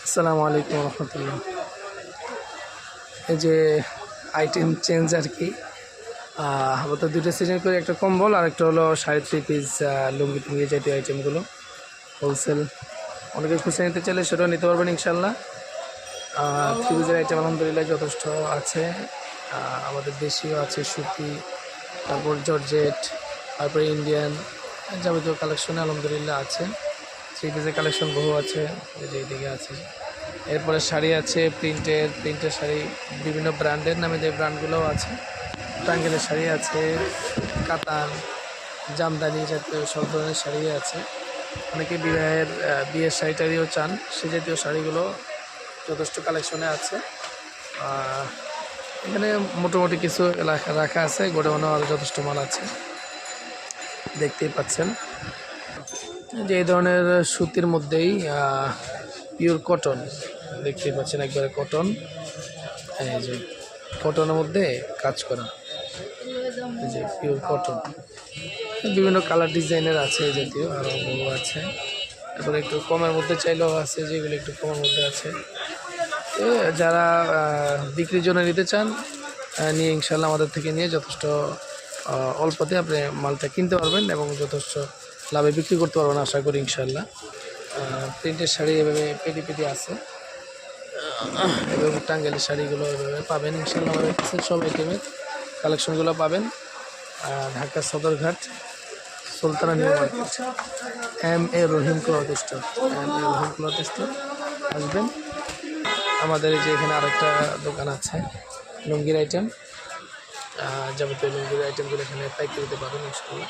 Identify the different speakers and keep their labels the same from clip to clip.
Speaker 1: আসসালামু আলাইকুম রহমতুল্লাহ। এই যে আইটেম চেঞ্জ আর কি, আপাতত দুটো সিজন করে, একটা কম্বল আর একটা হলো 3.5 পিস লুঙ্গি টুঙ্গি জাতীয় আইটেমগুলো হোলসেল। অনেকে খুঁজে নিতে চাইলে সেটাও নিতে পারবেন ইনশাল্লাহ। 3 পিসের আইটেম আলহামদুলিল্লাহ যথেষ্ট আছে। আমাদের দেশীয় আছে সুতি, তারপর জর্জেট, তারপরে ইন্ডিয়ান যাবতীয় কালেকশনে আলহামদুলিল্লাহ আছে। 3 পিসের কালেকশন বহু আছে, যে এইদিকে আছে। এরপরে শাড়ি আছে প্রিন্টের শাড়ি, বিভিন্ন ব্র্যান্ডের নামে যে ব্র্যান্ডগুলোও আছে। টাঙ্গেলের শাড়ি আছে, কাতান, জামদানি জাতীয় সব ধরনের শাড়ি আছে। অনেকে বিয়ের শাড়ি টাড়িও চান, সে জাতীয় শাড়িগুলো যথেষ্ট কালেকশনে আছে। এখানে মোটামুটি কিছু রাখা আছে, গোডাউনে আরও যথেষ্ট মাল আছে, দেখতেই পাচ্ছেন। যে এই ধরনের সুতির মধ্যেই পিওর কটন দেখতেই পাচ্ছেন, একবারে কটন। এই যে কটনের মধ্যে কাজ করা, এই যে পিওর কটন, বিভিন্ন কালার ডিজাইনের আছে এই জাতীয়, আরও বহু আছে। তারপরে একটু কমের মধ্যে চাইলেও আছে, যেগুলো একটু কমের মধ্যে আছে। যারা বিক্রির জন্য নিতে চান, নিয়ে ইনশাল্লাহ আমাদের থেকে নিয়ে যথেষ্ট অল্পতে আপনি মালটা কিনতে পারবেন এবং যথেষ্ট লাভে বিক্রি করতে পারবেন আশা করি ইনশাল্লাহ। প্রিন্টের শাড়ি এভাবে পেটি পেটি আছে, এবং টাঙ্গেলের শাড়িগুলো এভাবে পাবেন ইনশাল্লাহ। আমাদের কাছে সব আইটেমের কালেকশনগুলো পাবেন। Dhaka Sadarghat, Sultana new market, M A. Rahim cloth store, M A. Rahim cloth store আসবেন। আমাদের এই যে এখানে আরেকটা দোকান আছে লুঙ্গির আইটেম, যাবতীয় লুঙ্গির আইটেমগুলো এখানে পাইকারি দিতে পারবেন ইনশাল্লাহ।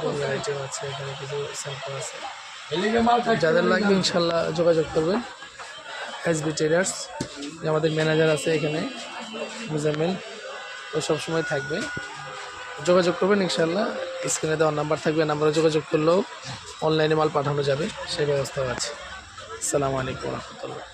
Speaker 1: লুঙ্গির আইটেম আছে, এখানে কিছু স্যাম্পল আছে, যাদের লাগবে ইনশাল্লাহ যোগাযোগ করবেন। এসবি ট্রেডার্স, আমাদের ম্যানেজার আছে এখানে মুজাম্মেল, ও সবসময় থাকবে, যোগাযোগ করবেন ইনশাল্লাহ। স্ক্রিনে দেওয়ার নাম্বার থাকবে, নাম্বারে যোগাযোগ করলেও অনলাইনে মাল পাঠানো যাবে, সেই ব্যবস্থাও আছে। আসসালামু আলাইকুম রহমতুল্লাহ।